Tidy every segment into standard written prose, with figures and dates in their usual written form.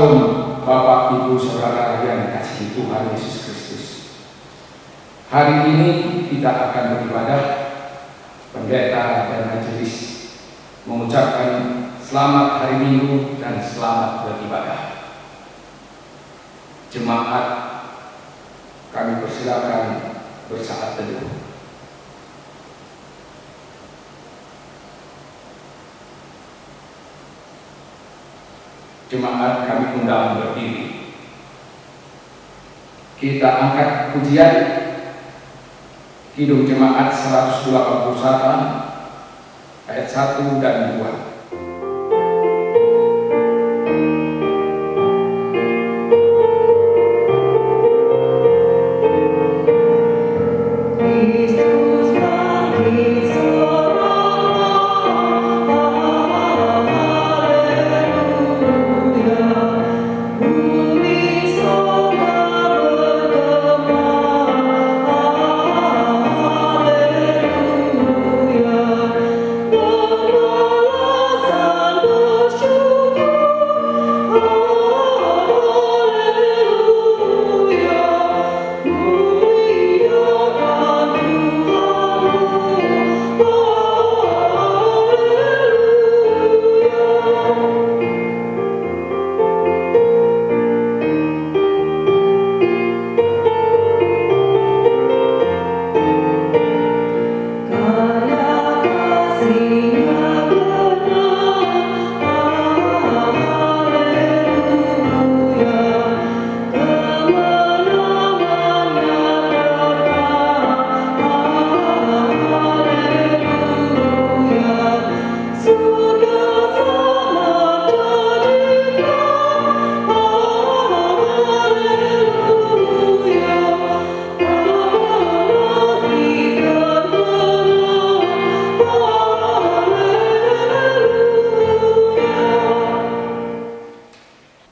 Shalom Bapak, Ibu, Saudara yang dikasihi Tuhan Yesus Kristus. Hari ini kita akan beribadah. Pendeta dan majelis mengucapkan selamat hari Minggu dan selamat beribadah. Jemaat, kami persilakan bersaat teduh. Jemaat, kami undang berdiri. Kita angkat pujian Kidung Jemaat 181 ayat 1 dan 2.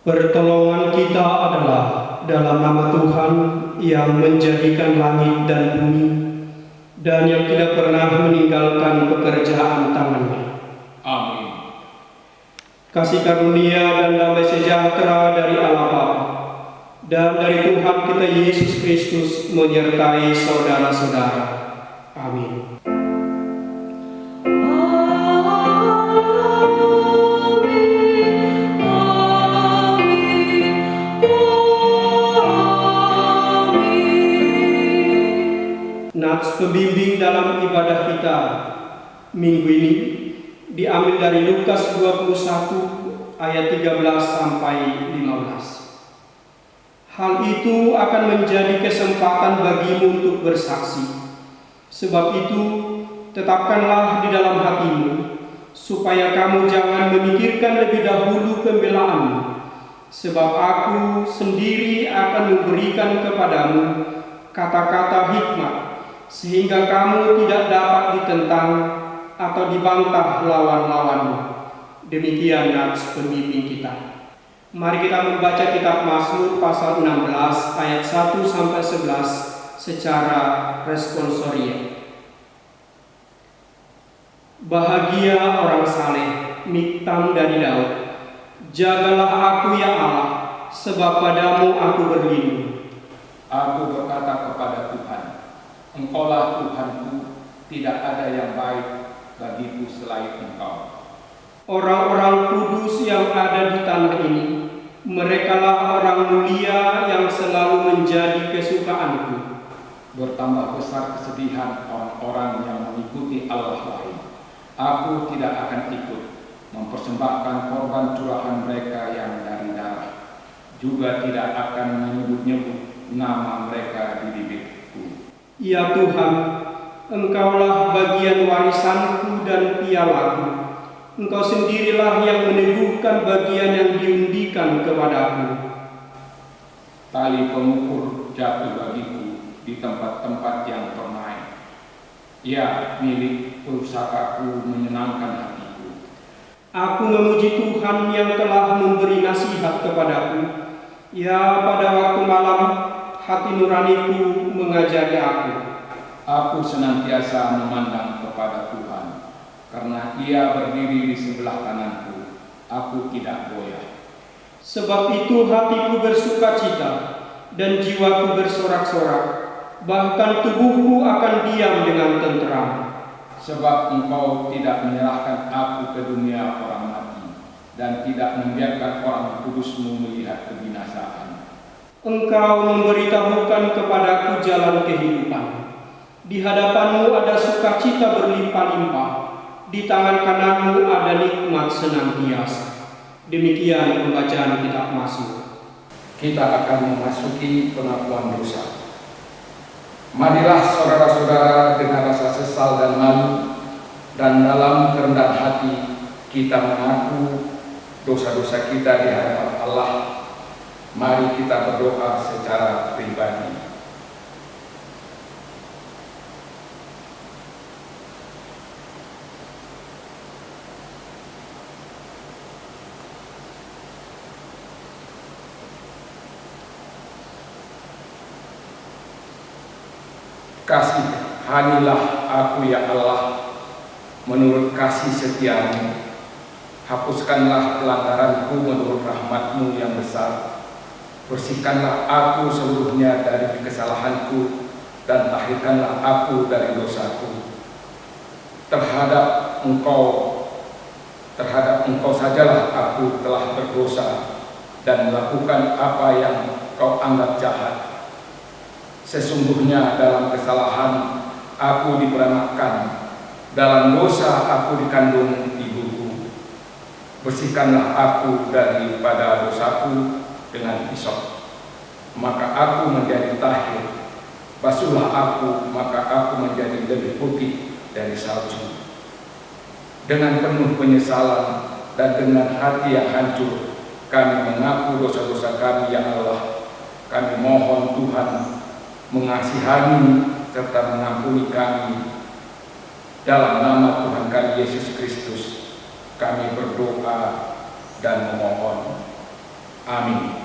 Pertolongan kita adalah dalam nama Tuhan yang menjadikan langit dan bumi dan yang tidak pernah meninggalkan pekerjaan tangannya. Amin. Kasih karunia dan damai sejahtera dari Allah Bapa dan dari Tuhan kita Yesus Kristus menyertai saudara-saudara. Amin. Nats pembimbing dalam ibadah kita minggu ini diambil dari Lukas 21 ayat 13 sampai 15. Hal itu akan menjadi kesempatan bagimu untuk bersaksi. Sebab itu, tetapkanlah di dalam hatimu, supaya kamu jangan memikirkan lebih dahulu pembelaanmu. Sebab aku sendiri akan memberikan kepadamu kata-kata hikmat, sehingga kamu tidak dapat ditentang atau dibantah lawan-lawanmu. Demikian nats pembimbing kita. Mari kita membaca kitab Mazmur pasal 16 ayat 1 sampai 11 secara responsoria. Bahagia orang saleh, miktam dari Daud. Jagalah aku ya Allah, sebab padamu aku berlindung. Aku berkata kepada Tuhan, Engkaulah Tuhanku, tidak ada yang baik bagiku selain Engkau. Orang-orang kudus yang ada di tanah ini, merekalah orang mulia yang selalu menjadi kesukaanku. Bertambah besar kesedihan orang-orang yang mengikuti Allah lain. Aku tidak akan ikut mempersembahkan korban curahan mereka yang dari darah, juga tidak akan menyebut-nyebut nama mereka di bibirku. Ya Tuhan, Engkaulah bagian warisanku dan pialaku. Engkau sendirilah yang meneguhkan bagian yang diundikan kepadaku. Tali pengukur jatuh bagiku di tempat-tempat yang permai. Ya, milik pusakaku menyenangkan hatiku. Aku memuji Tuhan yang telah memberi nasihat kepadaku. Ya, pada waktu malam hati nuraniku mengajari aku. Aku senantiasa memandang kepada Tuhan, karena Ia berdiri di sebelah kananku. Aku tidak goyah. Sebab itu hatiku bersukacita dan jiwaku bersorak-sorak, bahkan tubuhku akan diam dengan tenteram. Sebab Engkau tidak menyerahkan aku ke dunia orang mati, dan tidak membiarkan orang kudus-Mu melihat kebinasaan. Engkau memberitahukan kepadaku jalan kehidupan. Di hadapan-Mu ada sukacita berlimpah-limpah, di tangan kanan-Mu ada nikmat senantiasa. Demikian pembacaan kitab Mazmur. Kita akan memasuki pengakuan dosa. Marilah saudara-saudara dengan rasa sesal dan malu, dan dalam kerendahan hati kita mengaku dosa-dosa kita di hadapan Allah. Mari kita berdoa secara pribadi. Kasihanilah aku ya Allah, menurut kasih setia-Mu. Hapuskanlah pelanggaranku menurut rahmat-Mu yang besar. Bersihkanlah aku seluruhnya dari kesalahanku, dan tahirkanlah aku dari dosaku. Terhadap Engkau sajalah aku telah berdosa dan melakukan apa yang Kau anggap jahat. Sesungguhnya dalam kesalahan aku diperanakkan, dalam dosa aku dikandung ibuku. Bersihkanlah aku daripada dosaku dengan hisop, maka aku menjadi tahir. Basuhlah aku, maka aku menjadi lebih putih dari salju. Dengan penuh penyesalan dan dengan hati yang hancur, kami mengaku dosa-dosa kami ya Allah. Kami mohon Tuhan mengasihani serta mengampuni kami. Dalam nama Tuhan kami Yesus Kristus kami berdoa dan memohon. Amin.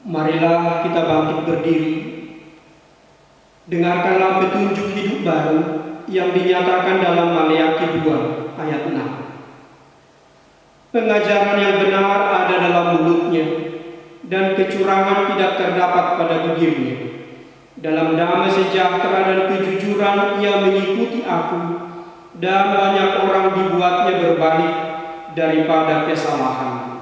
Marilah kita bangkit berdiri. Dengarkanlah petunjuk hidup baru yang dinyatakan dalam Maleakhi 2 ayat 6. Pengajaran yang benar ada dalam mulutnya, dan kecurangan tidak terdapat pada bibirnya. Dalam damai sejahtera dan kejujuran ia mengikuti aku, dan banyak orang dibuatnya berbalik daripada kesalahan.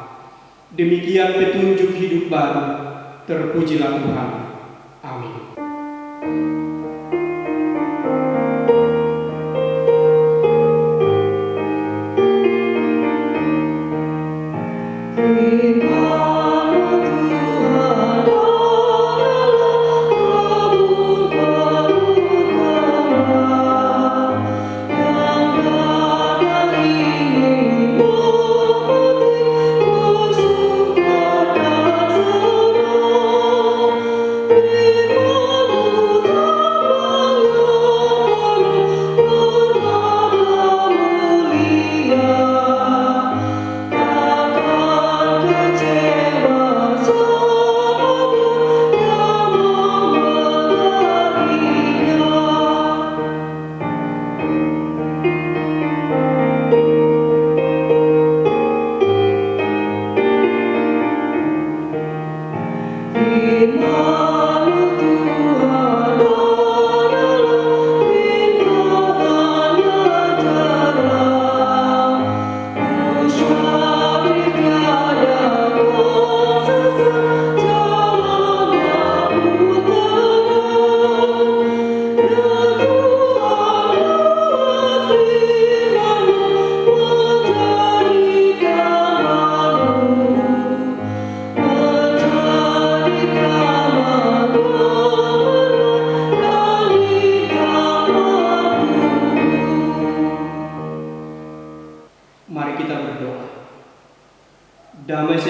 Demikian petunjuk hidup baru. Terpujilah Tuhan. Amin.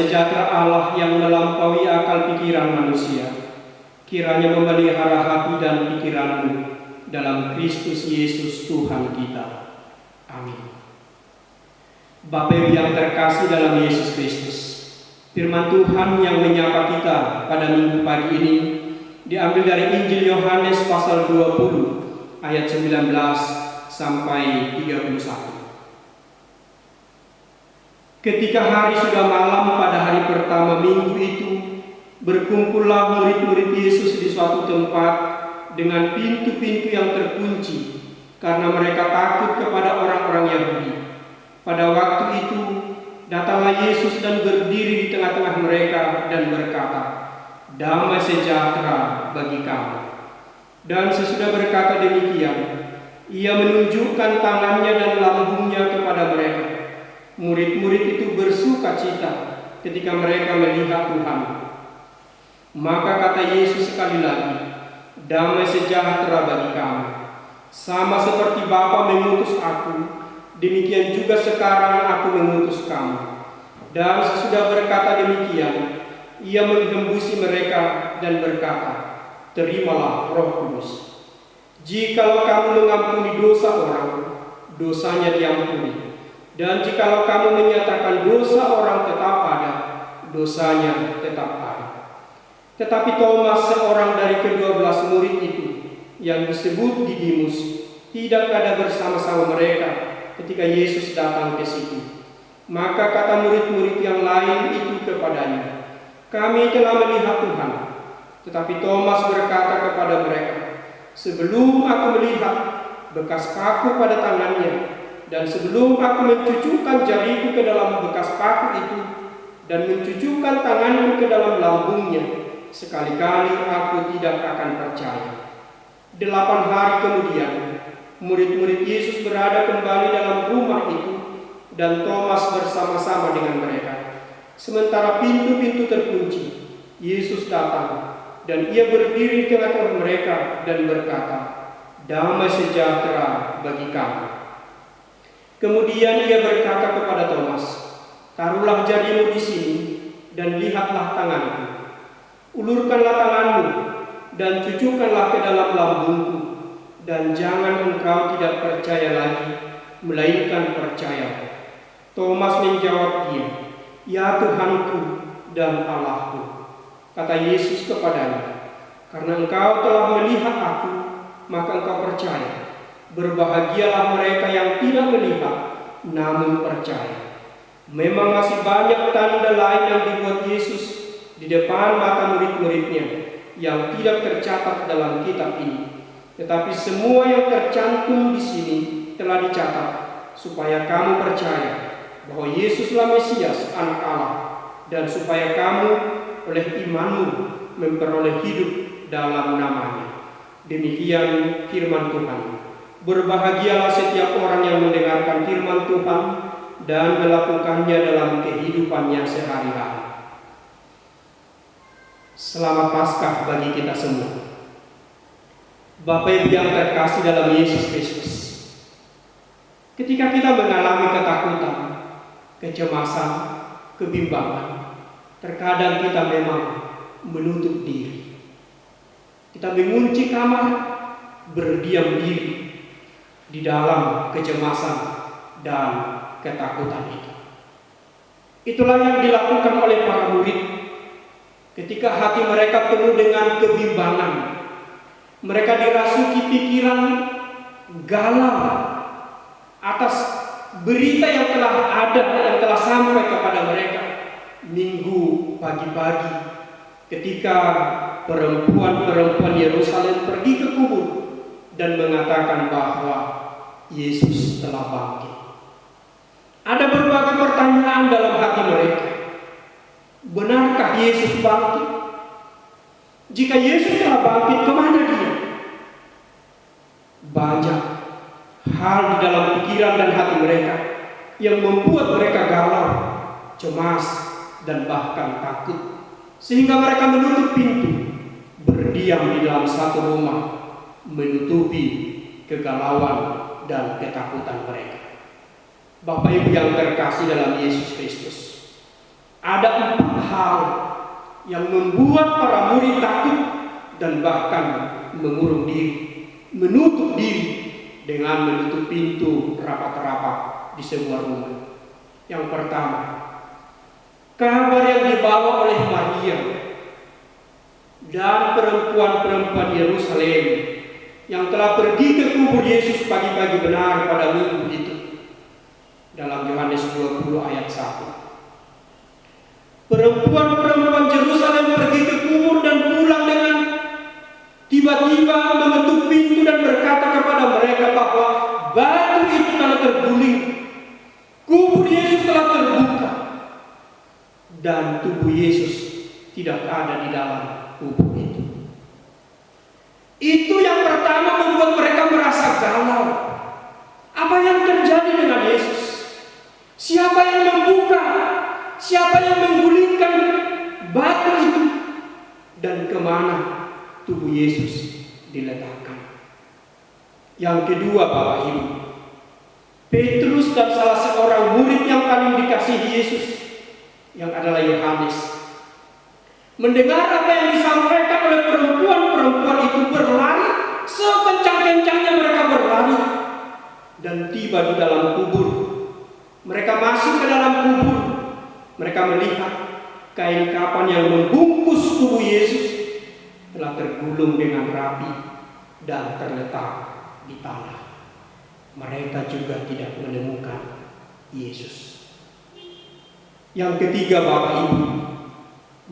sejahtera Allah yang melampaui akal pikiran manusia, kiranya memelihara hati dan pikiranmu dalam Kristus Yesus Tuhan kita. Amin. Bapak Ibu yang terkasih dalam Yesus Kristus, firman Tuhan yang menyapa kita pada minggu pagi ini diambil dari Injil Yohanes pasal 20 ayat 19 sampai 31. Ketika hari sudah malam pada hari pertama minggu itu, berkumpullah murid-murid Yesus di suatu tempat dengan pintu-pintu yang terkunci, karena mereka takut kepada orang-orang Yahudi. Pada waktu itu, datanglah Yesus dan berdiri di tengah-tengah mereka dan berkata, "Damai sejahtera bagi kamu." Dan sesudah berkata demikian, ia menunjukkan tangannya dan lambungnya kepada mereka. Murid-murid itu bersuka cita ketika mereka melihat Tuhan. Maka kata Yesus sekali lagi, "Damai sejahtera bagi kamu. Sama seperti Bapa mengutus aku, demikian juga sekarang aku mengutus kamu." Dan sesudah berkata demikian, ia menghembusi mereka dan berkata, "Terimalah Roh Kudus. Jikalau kamu mengampuni dosa orang, dosanya diampuni. Dan jikalau kamu menyatakan dosa orang tetap ada, dosanya tetap ada." Tetapi Thomas, seorang dari ke-12 murid itu, yang disebut Didimus, tidak ada bersama-sama mereka ketika Yesus datang ke situ. Maka kata murid-murid yang lain itu kepadanya, "Kami telah melihat Tuhan." Tetapi Thomas berkata kepada mereka, "Sebelum aku melihat bekas paku pada tangannya, dan sebelum aku mencucukkan jariku ke dalam bekas paku itu, dan mencucukkan tanganku ke dalam lambungnya, sekali-kali aku tidak akan percaya." 8 hari kemudian, murid-murid Yesus berada kembali dalam rumah itu, dan Thomas bersama-sama dengan mereka. Sementara pintu-pintu terkunci, Yesus datang, dan ia berdiri di tengah-tengah mereka dan berkata, "Damai sejahtera bagi kamu." Kemudian ia berkata kepada Thomas, "Taruhlah jarimu di sini dan lihatlah tanganku. Ulurkanlah tanganmu dan cucukkanlah ke dalam lambungku, dan jangan engkau tidak percaya lagi, melainkan percaya." Thomas menjawab dia, "Ya Tuhanku dan Allahku." Kata Yesus kepadanya, "Karena engkau telah melihat aku, maka engkau percaya. Berbahagialah mereka yang tidak melihat, namun percaya." Memang masih banyak tanda lain yang dibuat Yesus di depan mata murid-muridnya yang tidak tercatat dalam kitab ini. Tetapi semua yang tercantum di sini telah dicatat, supaya kamu percaya bahwa Yesuslah Mesias, Anak Allah, dan supaya kamu oleh imanmu memperoleh hidup dalam namanya. Demikian firman Tuhan. Berbahagialah setiap orang yang mendengarkan firman Tuhan dan melakukannya dalam kehidupannya sehari-hari. Selamat Paskah bagi kita semua. Bapak Ibu yang terkasih dalam Yesus Kristus, ketika kita mengalami ketakutan, kecemasan, kebimbangan, terkadang kita memang menutup diri. Kita mengunci kamar, berdiam diri di dalam kecemasan dan ketakutan itu. Itulah yang dilakukan oleh para murid ketika hati mereka penuh dengan kebimbangan. Mereka dirasuki pikiran galau atas berita yang telah ada, yang telah sampai kepada mereka minggu pagi-pagi ketika perempuan-perempuan Yerusalem pergi ke kubur dan mengatakan bahwa Yesus telah bangkit. Ada berbagai pertanyaan dalam hati mereka. Benarkah Yesus bangkit? Jika Yesus telah bangkit, kemana dia? Banyak hal di dalam pikiran dan hati mereka yang membuat mereka galau, cemas, dan bahkan takut, sehingga mereka menutup pintu, berdiam di dalam satu rumah, menutupi kegalauan dan ketakutan mereka. Bapak Ibu yang terkasih dalam Yesus Kristus, Ada 4 hal yang membuat para murid takut dan bahkan mengurung diri, menutup diri dengan menutup pintu rapat-rapat di sebuah rumah. Yang pertama, kabar yang dibawa oleh Maria dan perempuan-perempuan Yerusalem yang telah pergi ke kubur Yesus pagi-pagi benar pada minggu itu. Dalam Yohanes 20 ayat 1. Perempuan-perempuan Yerusalem pergi ke kubur dan pulang dengan tiba-tiba mengetuk pintu dan berkata kepada mereka bahwa batu itu telah terguling, kubur Yesus telah terbuka, dan tubuh Yesus tidak ada di dalam kubur itu. Itu yang pertama membuat mereka merasa galau. Apa yang terjadi dengan Yesus? Siapa yang membuka? Siapa yang menggulingkan batu itu? Dan kemana tubuh Yesus diletakkan? Yang kedua, Bapak Ibu, Petrus dan salah seorang murid yang paling dikasihi Yesus, yang adalah Yohanes, mendengar apa yang disampaikan oleh perempuan-perempuan itu, berlari sekencang-kencangnya mereka berlari dan tiba di dalam kubur. Mereka masuk ke dalam kubur. Mereka melihat kain kapan yang membungkus tubuh Yesus telah tergulung dengan rapi dan terletak di tanah. Mereka juga tidak menemukan Yesus. Yang ketiga, Bapak Ibu,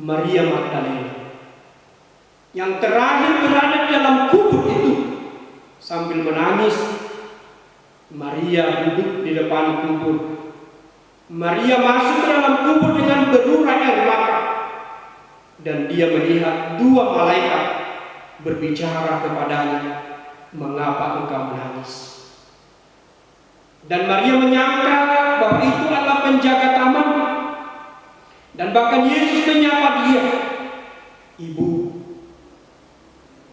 Maria Magdalena yang terakhir berada di dalam kubur itu sambil menangis. Maria duduk di depan kubur. Maria masuk ke dalam kubur dengan berurai air mata, dan dia melihat 2 malaikat berbicara kepadanya, "Mengapa engkau menangis?" Dan Maria menyangka bahwa itu adalah penjaga taman, dan bahkan Yesus menyapa dia, "Ibu."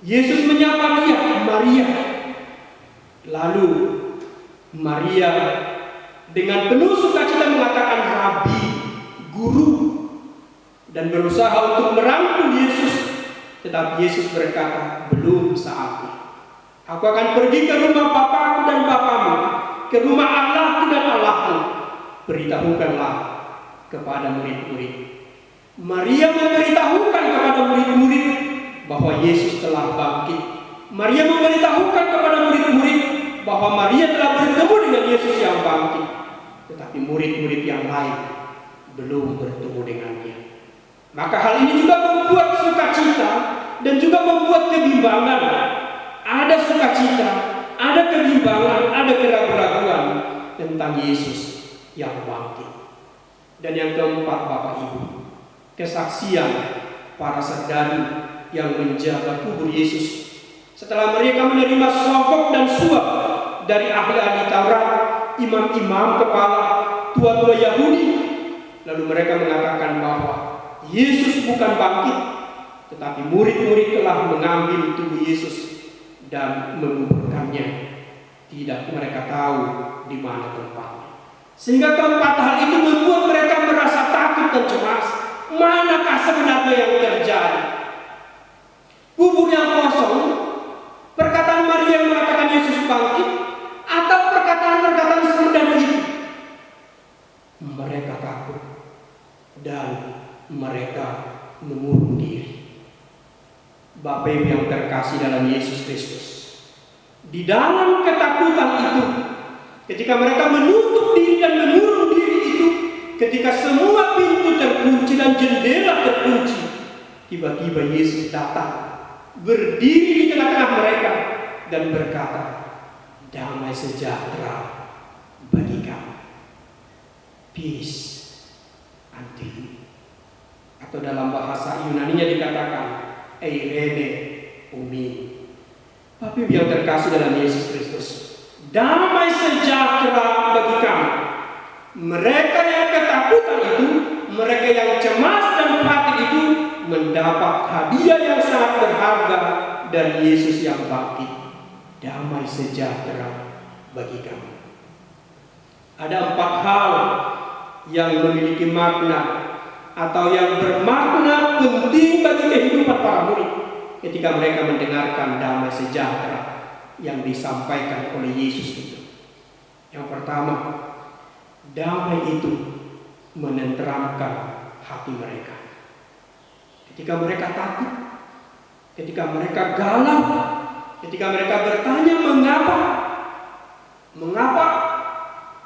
Yesus menyapa dia, "Maria." Lalu Maria dengan penuh sukacita mengatakan, "Rabi," guru, dan berusaha untuk merangkul Yesus. Tetapi Yesus berkata, "Belum saatnya. Aku akan pergi ke rumah Bapakku dan Bapamu, ke rumah Allahku dan Allahmu. Beritahukanlah kepada murid-murid." Maria memberitahukan kepada murid-murid bahwa Yesus telah bangkit. Maria memberitahukan kepada murid-murid bahwa Maria telah bertemu dengan Yesus yang bangkit. Tetapi murid-murid yang lain belum bertemu dengannya. Maka hal ini juga membuat sukacita dan juga membuat kebimbangan. Ada sukacita, ada kebimbangan, ada keraguan-raguan tentang Yesus yang bangkit. Dan yang keempat, Bapak Ibu, kesaksian para serdadu yang menjaga kubur Yesus setelah mereka menerima sogok dan suap dari ahli-ahli Taurat, imam-imam kepala, tua-tua Yahudi. Lalu mereka mengatakan bahwa Yesus bukan bangkit, tetapi murid-murid telah mengambil tubuh Yesus dan menguburkannya. Tidak mereka tahu di mana tempatnya. Sehingga keempat hal itu membuat mereka merasa takut dan cemas. Manakah sebenarnya yang terjadi? Kubur yang kosong, perkataan Maria yang mengatakan Yesus bangkit, atau perkataan-perkataan serdadu itu? Mereka takut dan mereka mengurung diri. Bapak Ibu yang terkasih dalam Yesus Kristus, di dalam ketakutan itu, ketika mereka menutup diri dan mengurung diri itu, ketika semua pintu terkunci dan jendela terkunci, tiba-tiba Yesus datang, berdiri di tengah-tengah mereka dan berkata, "Damai sejahtera bagi kamu." Peace unto you. Atau dalam bahasa Yunani-nya dikatakan Eirene Umi. Tapi yang terkasih dalam Yesus Kristus, damai sejahtera bagi kamu. Mereka yang ketakutan itu, mereka yang cemas dan khawatir itu, mendapat hadiah yang sangat berharga dari Yesus yang bangkit. Damai sejahtera bagi kamu. Ada 4 hal yang memiliki makna atau yang bermakna penting bagi kehidupan para murid ketika mereka mendengarkan damai sejahtera yang disampaikan oleh Yesus itu. Yang pertama, damai itu menenteramkan hati mereka. Ketika mereka takut, ketika mereka galau, ketika mereka bertanya mengapa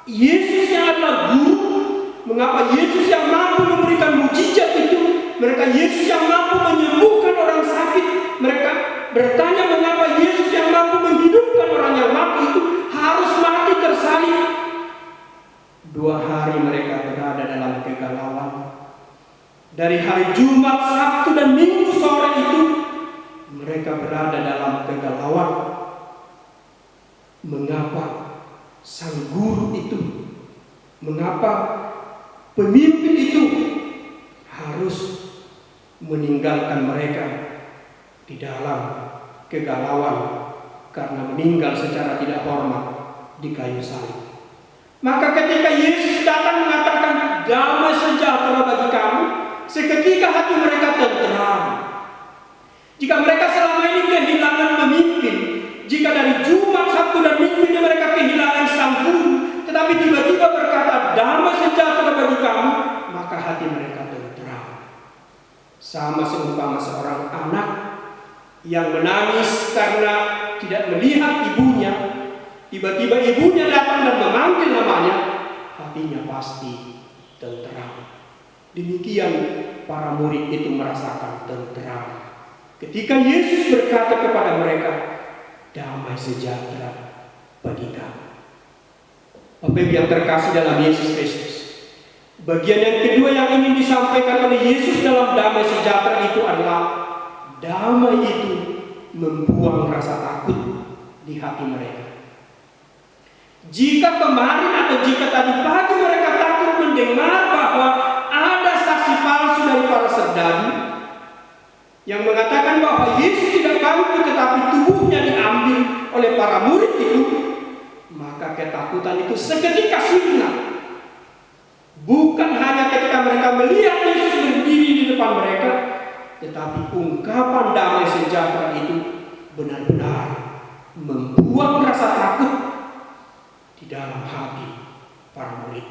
Yesus yang adalah guru, mengapa Yesus yang mampu memberikan mujizat itu, mereka Yesus yang mampu menyembuhkan orang sakit, mereka bertanya mengapa Yesus yang mampu menghidupkan orang yang mati itu harus mati tersalib. 2 hari mereka berada dalam kegalauan. Dari hari Jumat, Sabtu, dan Minggu sore itu mereka berada dalam kegalauan. Mengapa sang guru itu, mengapa pemimpin itu harus meninggalkan mereka di dalam kegalauan karena meninggal secara tidak hormat di kayu salib. Maka ketika Yesus datang mengatakan damai sejahtera bagi kamu, seketika hati mereka tenteram. Jika mereka selama ini kehilangan pemimpin, jika dari Jumat, Sabtu, dan Minggu ini mereka kehilangan sang guru, tetapi tiba-tiba berkata damai sejahtera bagi kamu, maka hati mereka tenteram. Sama seumpama seorang anak yang menangis karena tidak melihat ibunya, tiba-tiba ibunya datang dan memanggil namanya, hatinya pasti tenteram. Demikian para murid itu merasakan tenteram ketika Yesus berkata kepada mereka, damai sejahtera bagi kamu. Bapak Ibu yang terkasih dalam Yesus Kristus, bagian yang kedua yang ingin disampaikan oleh Yesus dalam damai sejahtera itu adalah damai itu membuang rasa takut di hati mereka. Jika kemarin atau jika tadi pagi mereka takut mendengar bahwa ada saksi palsu dari para serdadu yang mengatakan bahwa Yesus tidak mampu tetapi tubuhnya diambil oleh para murid itu, maka ketakutan itu seketika sirna. Bukan hanya ketika mereka melihat Yesus berdiri di depan mereka, tetapi ungkapan damai sejahtera itu benar-benar membuang rasa takut di dalam hati para murid.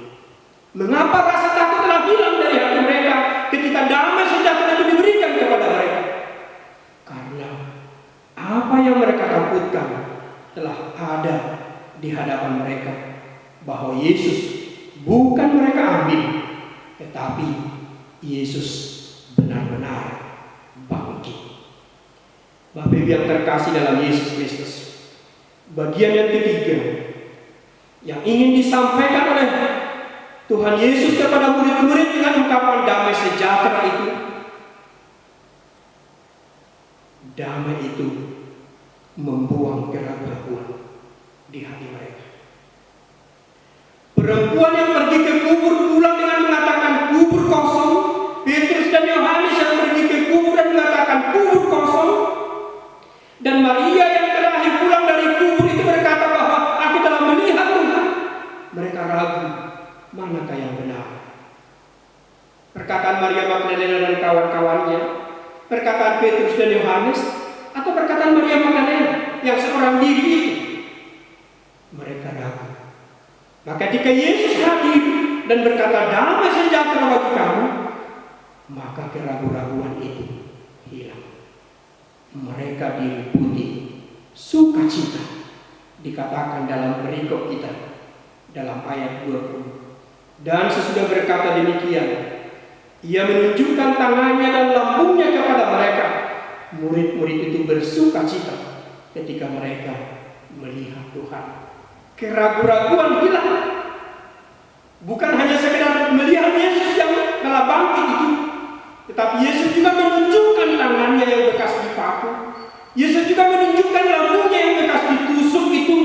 Mengapa rasa takut telah hilang dari hati mereka ketika damai sejahtera itu diberikan kepada mereka? Karena apa yang mereka takutkan telah ada di hadapan mereka, bahwa Yesus bukan mereka ambil, tetapi Yesus benar-benar bangkit. Bapak Ibu yang terkasih dalam Yesus Kristus, bagian yang ketiga yang ingin disampaikan oleh Tuhan Yesus kepada murid-murid dengan ungkapan damai sejahtera itu, damai itu membuang keraguan di hati mereka. Perempuan yang pergi ke kubur pulang dengan mengatakan kubur kosong. Petrus dan Yohanes yang pergi ke kubur dan mengatakan kubur kosong. Dan Maria yang terakhir pulang dari kubur itu berkata bahwa aku telah melihat Tuhan. Mereka ragu, manakah yang benar? Perkataan Maria Magdalena dan kawan-kawannya, perkataan Petrus dan Yohanes, atau perkataan Maria Magdalena yang seorang diri itu? Mereka ragu. Maka ketika Yesus hadir dan berkata damai sejahtera bagi kamu, maka keraguan-raguan itu hilang. Mereka diliputi sukacita. Dikatakan dalam perikop kita dalam ayat 20. Dan sesudah berkata demikian, ia menunjukkan tangannya dan lambungnya kepada mereka. Murid-murid itu bersukacita ketika mereka melihat Tuhan. Keraguan-raguan hilang. Bukan hanya sekedar melihat Yesus yang telah bangkit itu, tetapi Yesus juga menunjukkan tangannya yang bekas dipaku. Yesus juga menunjukkan lambungnya yang bekas ditusuk itu.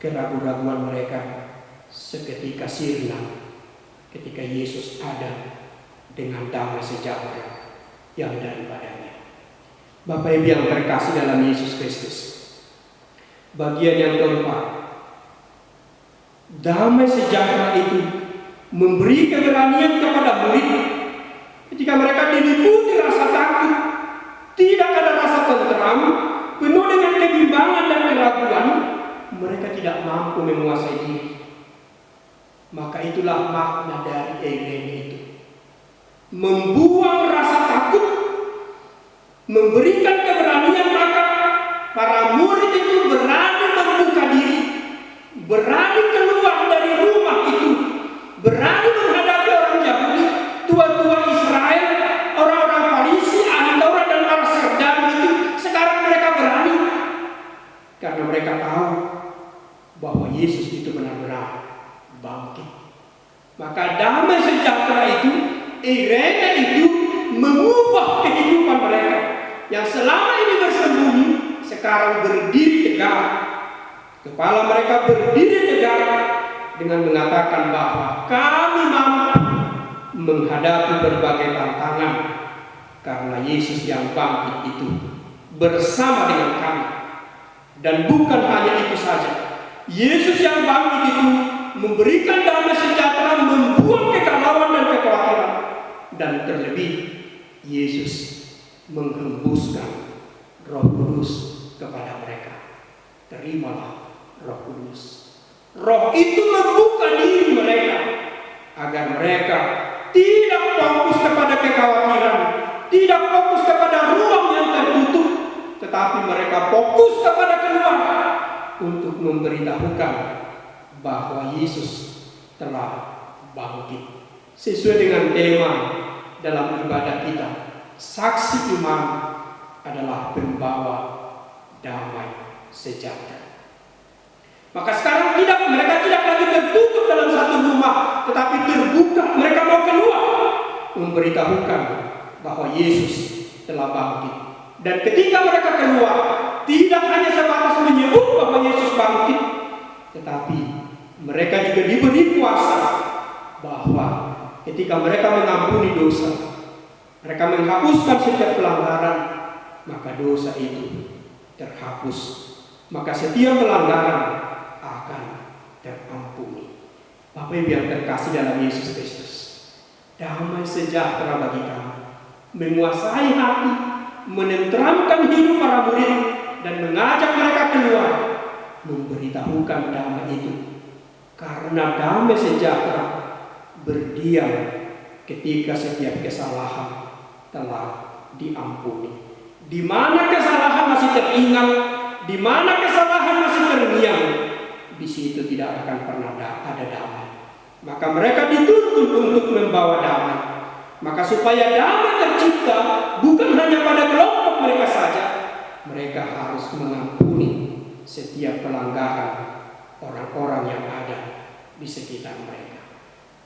Keraguan-raguan mereka seketika sirna ketika Yesus ada dengan damai sejahtera yang daripadanya. Bapak Ibu yang terkasih dalam Yesus Kristus, bagian yang keempat, damai sejahtera itu memberi keberanian kepada murid. Ketika mereka diliputi rasa takut, tidak ada rasa tenteram, penuh dengan kebimbangan dan keraguan, mereka tidak mampu menguasai diri. Maka itulah makna dari eirene itu. Membuang rasa takut, memberikan keberanian, maka para murid itu berani membuka diri, berani keluar dari rumah itu, berani menghadapi orang Yahudi, tua-tua Israel, orang-orang Farisi, ahli Taurat dan para serdadu itu. Sekarang mereka berani karena mereka tahu bahwa Yesus itu benar-benar bangkit. Maka damai sejahtera itu, eirene itu, mengubah kehidupan mereka yang selama ini bersembunyi, sekarang berdiri tegak. Kepala mereka berdiri tegak dengan mengatakan bahwa kami mampu menghadapi berbagai tantangan karena Yesus yang bangkit itu bersama dengan kami. Dan bukan hanya itu saja, Yesus yang bangkit itu memberikan damai sejahtera, membuang kegalauan dan kekhawatiran, dan terlebih Yesus menghembuskan Roh Kudus kepada mereka. Terimalah Roh Kudus. Roh itu membuka diri mereka agar mereka tidak fokus kepada kekhawatiran, tidak fokus kepada ruang yang tertutup, tetapi mereka fokus kepada keluar untuk memberitahukan bahwa Yesus telah bangkit. Sesuai dengan tema dalam ibadah kita, saksi iman adalah pembawa damai sejahtera. Maka sekarang mereka tidak lagi tertutup dalam satu rumah, tetapi terbuka. Mereka mau keluar memberitahukan bahwa Yesus telah bangkit. Dan ketika mereka keluar, tidak hanya sebatas menyebut bahwa Yesus bangkit, tetapi mereka juga diberi kuasa bahwa ketika mereka mengampuni dosa, mereka menghapuskan setiap pelanggaran, maka dosa itu terhapus. Maka setiap pelanggaran akan terampuni. Bapak Ibu yang terkasih dalam Yesus Kristus, damai sejahtera bagi kami menguasai hati, menenteramkan hidup para murid, dan mengajak mereka keluar memberitahukan damai itu. Karena damai sejahtera berdiam ketika setiap kesalahan telah diampuni. Di mana kesalahan masih teringat, di mana kesalahan masih terngiang, di situ tidak akan pernah ada damai. Maka mereka dituntut untuk membawa damai. Maka supaya damai tercipta bukan hanya pada kelompok mereka saja, mereka harus mengampuni setiap pelanggaran orang-orang yang ada di sekitar mereka.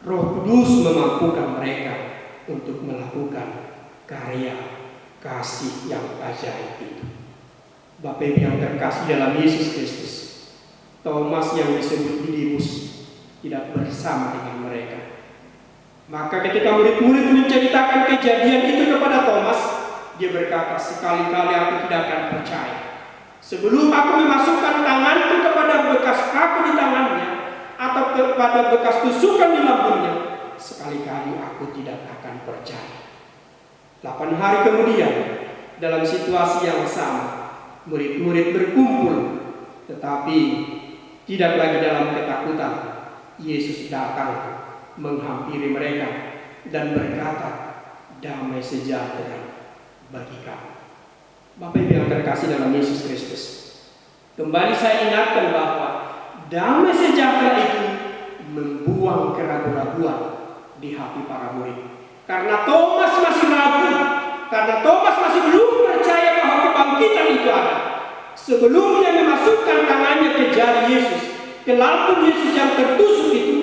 Roh Kudus memampukan mereka untuk melakukan karya kasih yang ajaib itu. Bapak Ibu yang terkasih dalam Yesus Kristus, Thomas yang disebut Didimus tidak bersama dengan mereka. Maka ketika murid-murid menceritakan kejadian itu kepada Thomas, dia berkata, sekali-kali aku tidak akan percaya sebelum aku memasukkan tanganku kepada bekas paku di tangannya atau kepada bekas tusukan di lambungnya, sekali-kali aku tidak akan percaya. 8 hari kemudian, dalam situasi yang sama, murid-murid berkumpul, tetapi tidak lagi dalam ketakutan. Yesus datang menghampiri mereka dan berkata, damai sejahtera bagi kamu. Bapak Ibu yang terkasih dalam Yesus Kristus, kembali saya ingatkan bahwa damai sejahtera itu membuang keraguan-raguan di hati para murid. Karena Thomas masih ragu, karena Thomas masih belum percaya bahwa kebangkitan itu ada. Sebelum dia memasukkan tangannya ke jari Yesus, ke lambung Yesus yang tertusuk itu,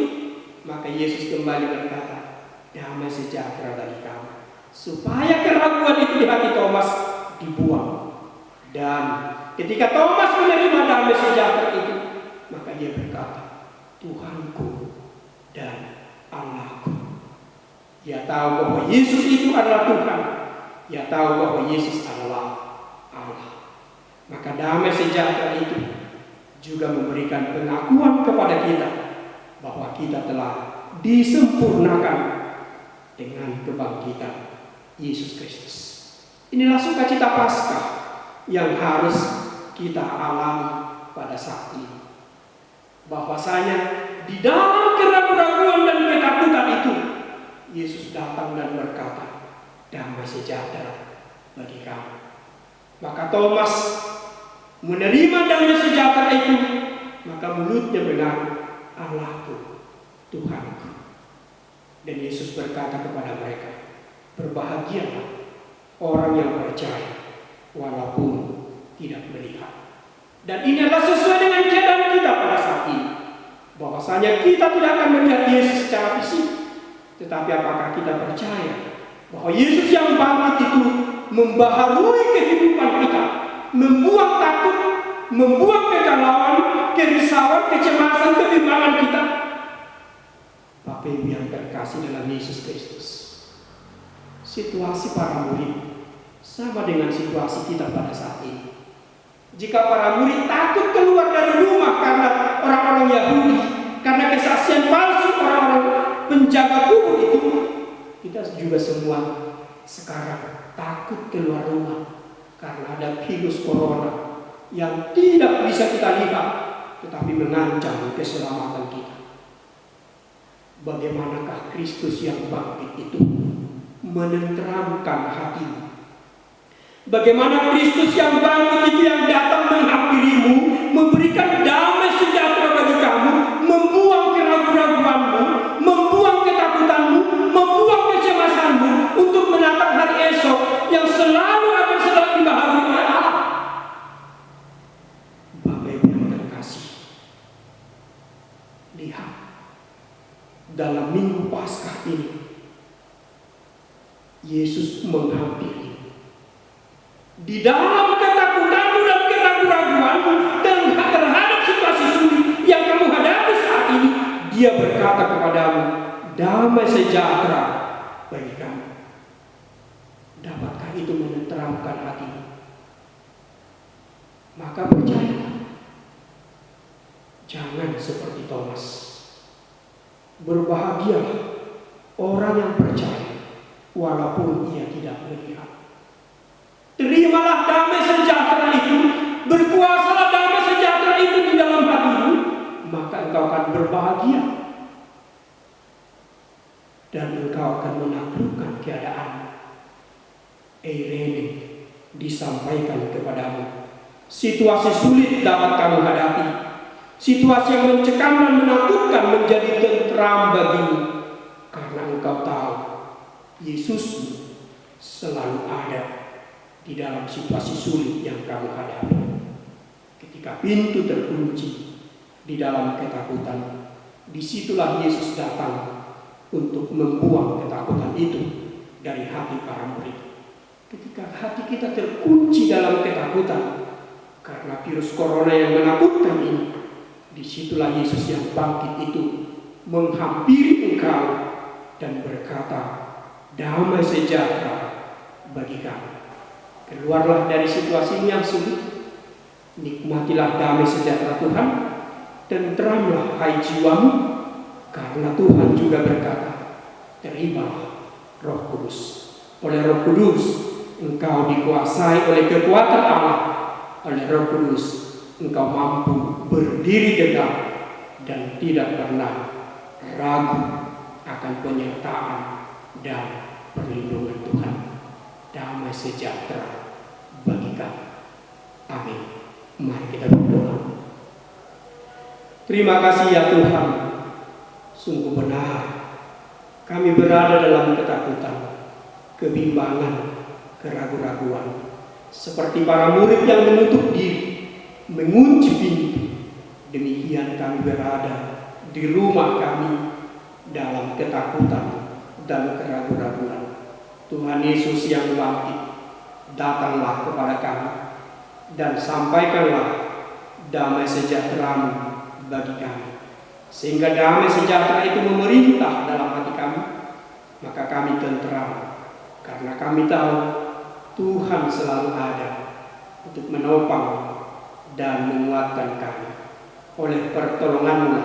maka Yesus kembali berkata, damai sejahtera bagi kamu. Supaya keraguan itu di hati Thomas dibuang. Dan ketika Thomas menerima damai sejahtera itu, maka dia berkata, Tuhanku dan Allahku. Dia tahu bahwa Yesus itu adalah Tuhan. Dia tahu bahwa Yesus adalah Allah. Maka damai sejahtera itu juga memberikan pengakuan kepada kita bahwa kita telah disempurnakan dengan kebangkitan Yesus Kristus. Inilah sukacita Paskah yang harus kita alami pada saat ini. Bahwasanya di dalam keraguan dan ketakutan itu, Yesus datang dan berkata, damai sejahtera bagi kamu. Maka Thomas menerima damai sejahtera itu, maka mulutnya mengaku, Allahku, Tuhanku. Dan Yesus berkata kepada mereka, berbahagialah orang yang percaya walaupun tidak melihat. Dan ini adalah sesuai dengan keadaan kita pada saat ini. Bahwasanya kita tidak akan melihat Yesus secara fisik, tetapi apakah kita percaya bahwa Yesus yang bangkit itu membaharui kehidupan kita, membuang takut, membuang kegalauan, kerisauan, kecemasan, kebimbangan kita. Bapak Ibu yang terkasih dalam Yesus Kristus, situasi para murid sama dengan situasi kita pada saat ini. Jika para murid takut keluar dari rumah karena orang-orang Yahudi, karena kesaksian palsu orang-orang penjaga kubur itu, kita juga semua sekarang takut keluar rumah karena ada virus corona yang tidak bisa kita lihat, tetapi mengancam keselamatan kita. Bagaimanakah Kristus yang bangkit itu menenteramkan hatimu? Bagaimana Kristus yang bangkit itu yang datang menghampirimu, memberikan damai sejahtera bagi kamu, membuang keraguan-raguanmu, membuang ketakutanmu, membuang kecemasanmu untuk menatap hari esok yang selalu akan selalu dibaharui oleh Allah. Bapak Ibu yang terkasih, lihat dalam Minggu Paskah ini Yesus menghampiri. Di dalam ketakutanmu dan keraguan-raguanmu terhadap situasi sulit yang kamu hadapi saat ini, Dia berkata kepadamu, damai sejahtera bagi kamu. Dapatkah itu menenteramkan hatimu? Maka percayalah, jangan seperti Thomas. Berbahagialah orang yang percaya walaupun ia tidak melihat. Terimalah damai sejahtera itu, berkuasalah damai sejahtera itu di dalam hatimu, maka engkau akan berbahagia dan engkau akan menaklukkan keadaan. Irene disampaikan kepadamu, situasi sulit dapat kamu hadapi, situasi yang mencekam dan menakutkan menjadi tentram bagimu, karena engkau tahu Yesusmu selalu ada di dalam situasi sulit yang kamu hadapi. Ketika pintu terkunci di dalam ketakutan, disitulah Yesus datang untuk membuang ketakutan itu dari hati para murid. Ketika hati kita terkunci dalam ketakutan karena virus corona yang menakutkan ini, disitulah Yesus yang bangkit itu menghampiri engkau dan berkata, damai sejahtera bagi kamu. Keluarlah dari situasi yang sulit, nikmatilah damai sejahtera Tuhan, tenteramlah hai jiwamu, karena Tuhan juga berkata, terimalah Roh Kudus. Oleh Roh Kudus engkau dikuasai oleh kekuatan Allah. Oleh Roh Kudus engkau mampu berdiri tegak dan tidak pernah ragu akan penyertaan dan perlindungan Tuhan. Damai sejahtera bagi kamu. Amin. Mari kita berdoa. Terima kasih ya Tuhan. Sungguh benar kami berada dalam ketakutan, kebimbangan, keraguan-raguan, seperti para murid yang menutup diri, mengunci pintu. Demikian kami berada di rumah kami dalam ketakutan dan keraguan-raguan. Tuhan Yesus yang bangkit, datanglah kepada kami dan sampaikanlah damai sejahtera-Mu bagi kami, sehingga damai sejahtera itu memerintah dalam hati kami. Maka kami tenteram karena kami tahu Tuhan selalu ada untuk menopang dan menguatkan kami. Oleh pertolongan-Mu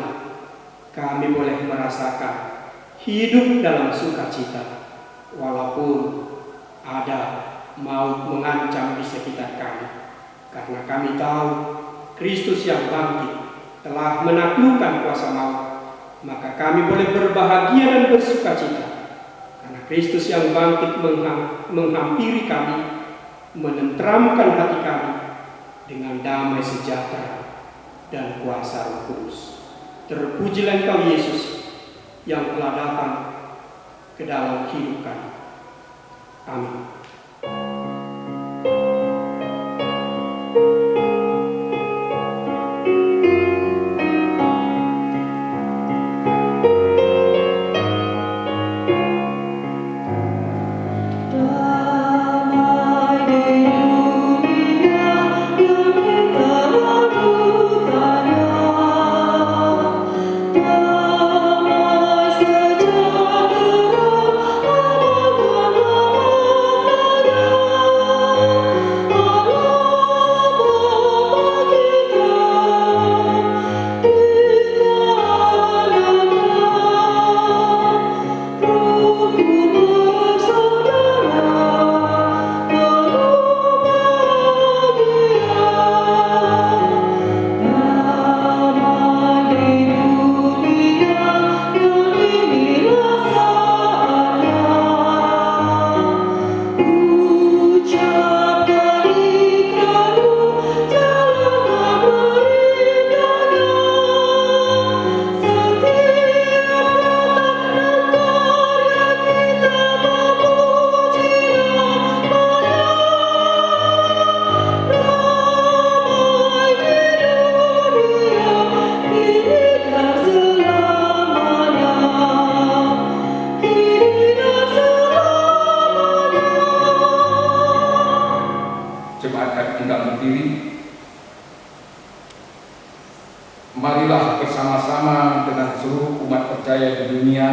kami boleh merasakan hidup dalam sukacita, walaupun ada maut mengancam di sekitar kami. Karena kami tahu Kristus yang bangkit telah menaklukkan kuasa maut, maka kami boleh berbahagia dan bersukacita. Karena Kristus yang bangkit menghampiri kami, menenteramkan hati kami dengan damai sejahtera dan kuasa Roh Kudus. Terpujilah Engkau Yesus yang telah datang ke dalam hidup kami. Amin. Marilah bersama-sama dengan seluruh umat percaya di dunia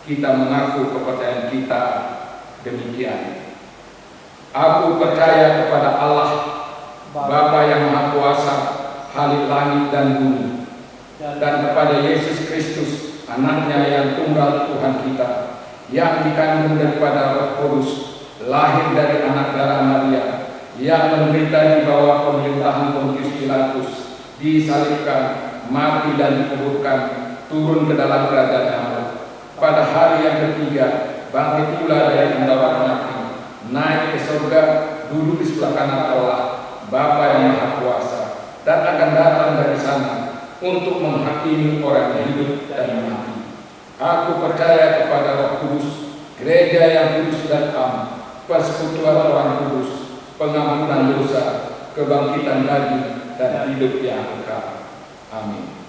kita mengaku kepercayaan kita demikian. Aku percaya kepada Allah, Bapa yang Maha Kuasa, Khalik langit dan bumi, dan kepada Yesus Kristus, Anaknya yang tunggal Tuhan kita, yang dikandung daripada Roh Kudus, lahir dari anak darah Maria, yang menderita di bawah pemerintahan Pontius Pilatus, disalibkan, mati dan dikuburkan, turun ke dalam kerajaan Allah. Pada hari yang ketiga, bangkit pula dari antara mati, naik ke surga, duduk di sebelah kanan Allah, Bapa yang Maha Kuasa, dan akan datang dari sana untuk menghakimi orang yang hidup dan mati. Aku percaya kepada Roh Kudus, gereja yang kudus dan am, persekutuan orang kudus, pengampunan dosa, kebangkitan daging, dan hidup yang kekal. Amin.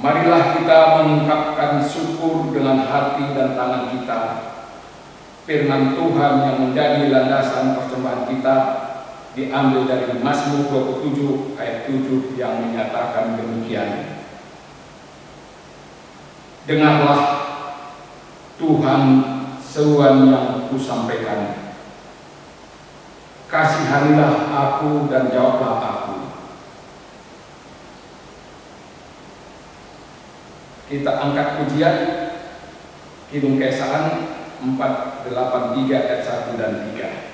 Marilah kita mengungkapkan syukur dengan hati dan tangan kita. Firman Tuhan yang menjadi landasan persembahan kita diambil dari Mazmur 27 ayat 7 yang menyatakan demikian. Dengarlah Tuhan seruan yang kusampaikan. Kasihanilah aku dan jawablah aku. Kita angkat pujian Kidung Kesalan 483 ayat 1 dan 3.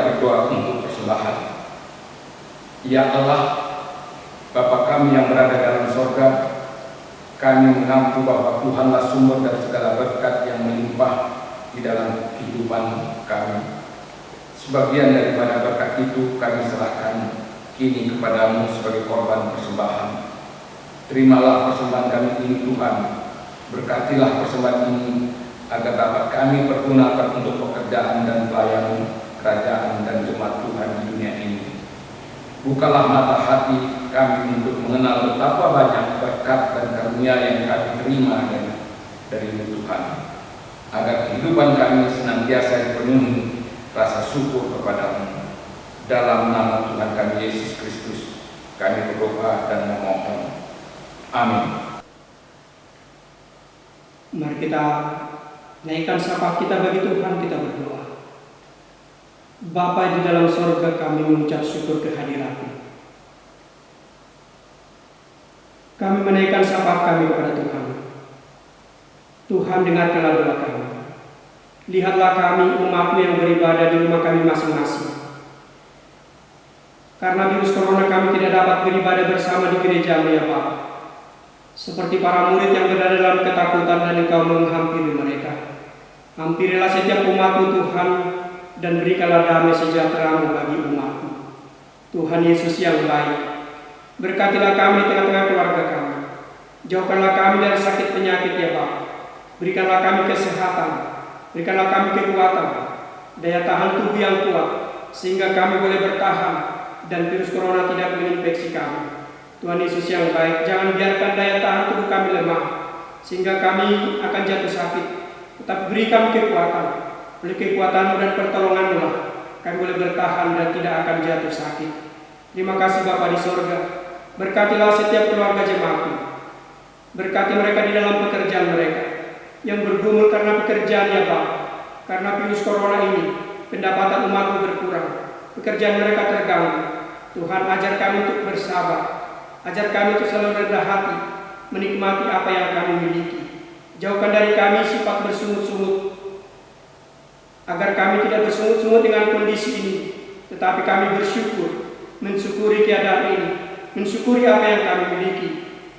berdoa untuk persembahan. Ya Allah, Bapa kami yang berada dalam sorga, kami mengaku bahwa Tuhanlah sumber dari segala berkat yang melimpah di dalam kehidupan kami. Sebagian daripada berkat itu kami serahkan kini kepadamu sebagai korban persembahan. Terimalah persembahan kami ini Tuhan, berkatilah persembahan ini agar dapat kami pergunakan untuk pekerjaan dan pelayanan kerajaan dan jemaat Tuhan di dunia ini. Bukalah mata hati kami untuk mengenal betapa banyak berkat dan karunia yang kami terima dari Tuhan, agar kehidupan kami senantiasa dipenuhi rasa syukur kepadamu. Dalam nama Tuhan kami Yesus Kristus kami berdoa dan memohon. Amin. Mari kita naikkan sapa kita bagi Tuhan, kita berdoa. Bapa di dalam sorga, kami mengucap syukur kehadirat-Mu. Kami menaikkan sapa kami kepada Tuhan. Tuhan, dengarkanlah doa kami. Lihatlah kami, umat-Mu yang beribadah di rumah kami masing-masing. Karena virus corona kami tidak dapat beribadah bersama di gereja-Mu, ya Bapa. Seperti para murid yang berada dalam ketakutan dan Engkau menghampiri mereka. Hampirilah setiap umat-Mu Tuhan, dan berikanlah damai sejahtera-Mu bagi umat-Mu. Tuhan Yesus yang baik, berkatilah kami di tengah-tengah keluarga kami. Jauhkanlah kami dari sakit penyakit, ya Bapa. Berikanlah kami kesehatan, berikanlah kami kekuatan, daya tahan tubuh yang kuat, sehingga kami boleh bertahan dan virus corona tidak menginfeksi kami. Tuhan Yesus yang baik, jangan biarkan daya tahan tubuh kami lemah, sehingga kami akan jatuh sakit. Tetapi beri kami kekuatan. Oleh kekuatan-Mu dan pertolongan-Mu lah kami boleh bertahan dan tidak akan jatuh sakit. Terima kasih Bapa di sorga. Berkatilah setiap keluarga jemaat-Mu. Berkati mereka di dalam pekerjaan mereka yang bergumul karena pekerjaan, ya Bapa. Karena virus corona ini, pendapatan umat-Mu berkurang, pekerjaan mereka terganggu. Tuhan, ajar kami untuk bersabar, ajar kami untuk selalu rendah hati, menikmati apa yang kami miliki. Jauhkan dari kami sifat bersungut-sungut, agar kami tidak bersungut-sungut dengan kondisi ini, tetapi kami bersyukur, mensyukuri keadaan ini, mensyukuri apa yang kami miliki,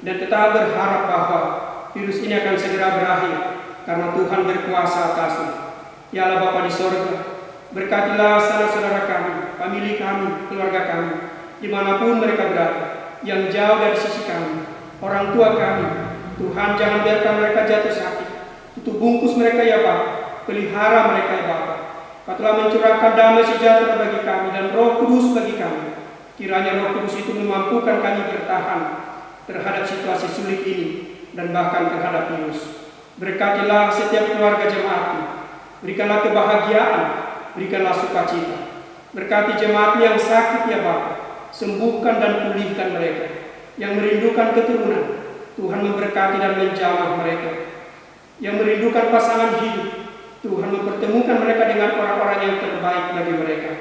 dan tetap berharap bahwa virus ini akan segera berakhir, karena Tuhan berkuasa atasnya. Ya Allah Bapa di sorga, berkatilah saudara-saudara kami, famili kami, keluarga kami, dimanapun mereka berada, yang jauh dari sisi kami, orang tua kami. Tuhan, jangan biarkan mereka jatuh sakit. Tutup bungkus mereka, ya Bapa. Pelihara mereka, ya Bapa. Kau telah mencurahkan damai sejahtera bagi kami dan Roh Kudus bagi kami. Kiranya Roh Kudus itu memampukan kami bertahan terhadap situasi sulit ini dan bahkan terhadap virus. Berkatilah setiap keluarga jemaat-Mu. Berikanlah kebahagiaan, berikanlah sukacita. Berkati jemaat yang sakit, ya Bapa. Sembuhkan dan pulihkan mereka. Yang merindukan keturunan, Tuhan memberkati dan menjamah mereka. Yang merindukan pasangan hidup, Tuhan mempertemukan mereka dengan orang-orang yang terbaik bagi mereka.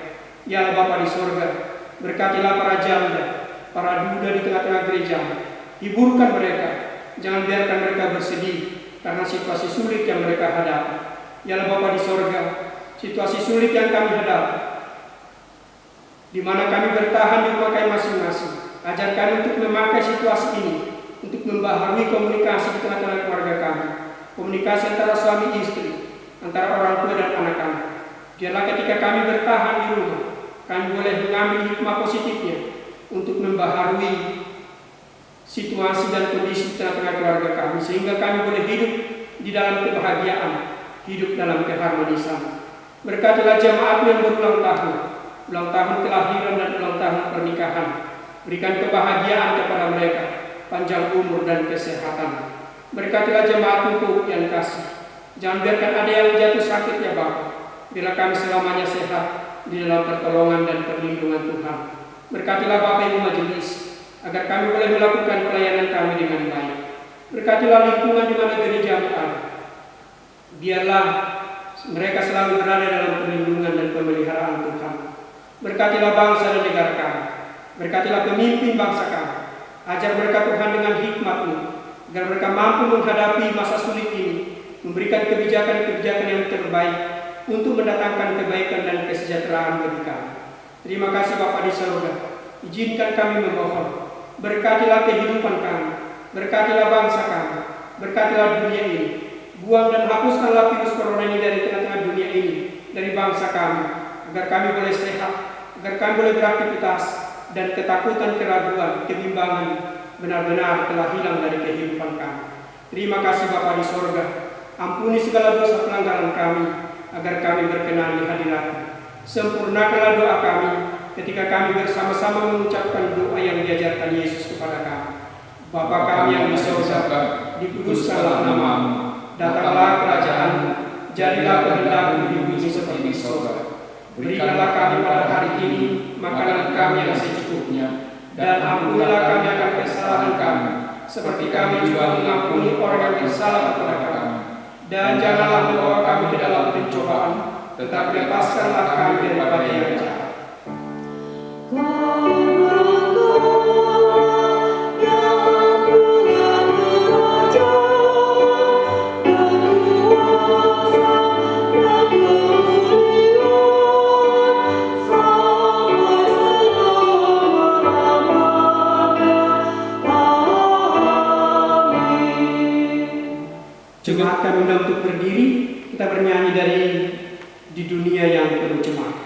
Ya Bapa di sorga, berkatilah para janda, para duda di tengah-tengah gereja. Hiburkan mereka, jangan biarkan mereka bersedih karena situasi sulit yang mereka hadapi. Ya Bapa di sorga, situasi sulit yang kami hadapi, di mana kami bertahan di rumah kami masing-masing. Ajar kami untuk memakai situasi ini untuk membaharui komunikasi di tengah-tengah keluarga kami. Komunikasi antara suami istri, antara orang tua dan anak-anak. Biarlah ketika kami bertahan di rumah, kami boleh mengambil hikmah positifnya untuk membaharui situasi dan kondisi tengah-tengah keluarga kami, sehingga kami boleh hidup di dalam kebahagiaan, hidup dalam keharmonisan. Berkatilah jemaat yang berulang tahun kelahiran dan ulang tahun pernikahan. Berikan kebahagiaan kepada mereka, panjang umur dan kesehatan. Berkatilah jemaat-Mu yang kasih. Jangan biarkan ada yang jatuh sakit, ya Bapa. Bila kami selamanya sehat di dalam pertolongan dan perlindungan Tuhan. Berkatilah Bapak Ibu majelis, agar kami boleh melakukan pelayanan kami dengan baik. Berkatilah lingkungan di mana gereja-Mu ada. Biarlah mereka selalu berada dalam perlindungan dan pemeliharaan Tuhan. Berkatilah bangsa dan negara kami. Berkatilah pemimpin bangsa kami. Ajar mereka Tuhan dengan hikmat-Mu, agar mereka mampu menghadapi masa sulit ini, memberikan kebijakan-kebijakan yang terbaik untuk mendatangkan kebaikan dan kesejahteraan bagi kami. Terima kasih Bapa di surga. Izinkan kami memohon, berkatilah kehidupan kami, berkatilah bangsa kami, berkatilah dunia ini. Buang dan hapuskanlah virus corona ini dari tengah-tengah dunia ini, dari bangsa kami, agar kami boleh sehat, agar kami boleh beraktivitas, dan ketakutan, keraguan, kebimbangan benar-benar telah hilang dari kehidupan kami. Terima kasih Bapa di surga. Ampuni segala dosa pelanggaran kami, agar kami berkenan di hadirat-Mu. Sempurnakanlah doa kami ketika kami bersama-sama mengucapkan doa yang diajarkan Yesus kepada kami. Bapa kami yang di surga, dikuduskanlah nama-Mu, datanglah kerajaan-Mu, jadilah kehendak-Mu di bumi seperti di surga. Berikanlah kami pada hari ini makanan kami yang secukupnya, dan ampunilah kami akan kesalahan kami, seperti kami juga mengampuni orang yang bersalah kepada kami. Dan janganlah membawa kami ke dalam pencobaan, tetapi lepaskanlah kami daripada yang jahat. Jemaat kami undang untuk berdiri, kita bernyanyi dari Di Dunia Yang Penuh Cemara.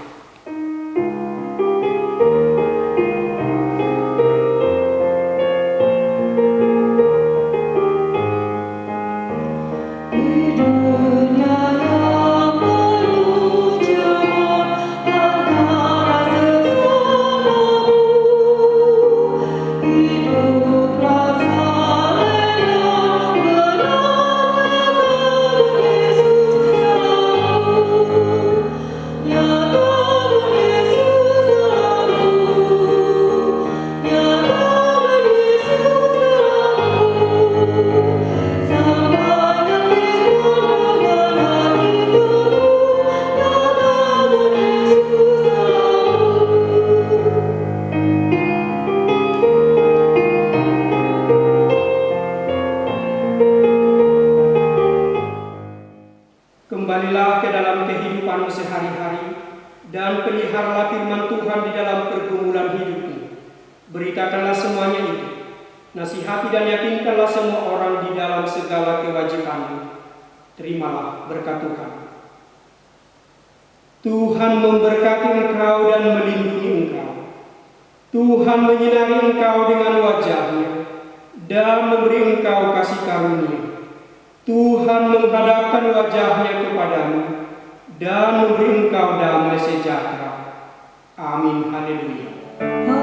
Kembalilah ke dalam kehidupanmu sehari-hari dan peliharalah firman Tuhan di dalam pergumulan hidupmu. Beritakanlah semuanya itu. Nasihati dan yakinkanlah semua orang di dalam segala kewajibanmu. Terimalah berkat Tuhan. Tuhan memberkati engkau dan melindungi engkau. Tuhan menyinari engkau dengan wajah-Nya dan memberi engkau kasih karunia. Tuhan menghadapkan wajah-Nya kepadamu dan memberi engkau damai sejahtera. Amin. Haleluya.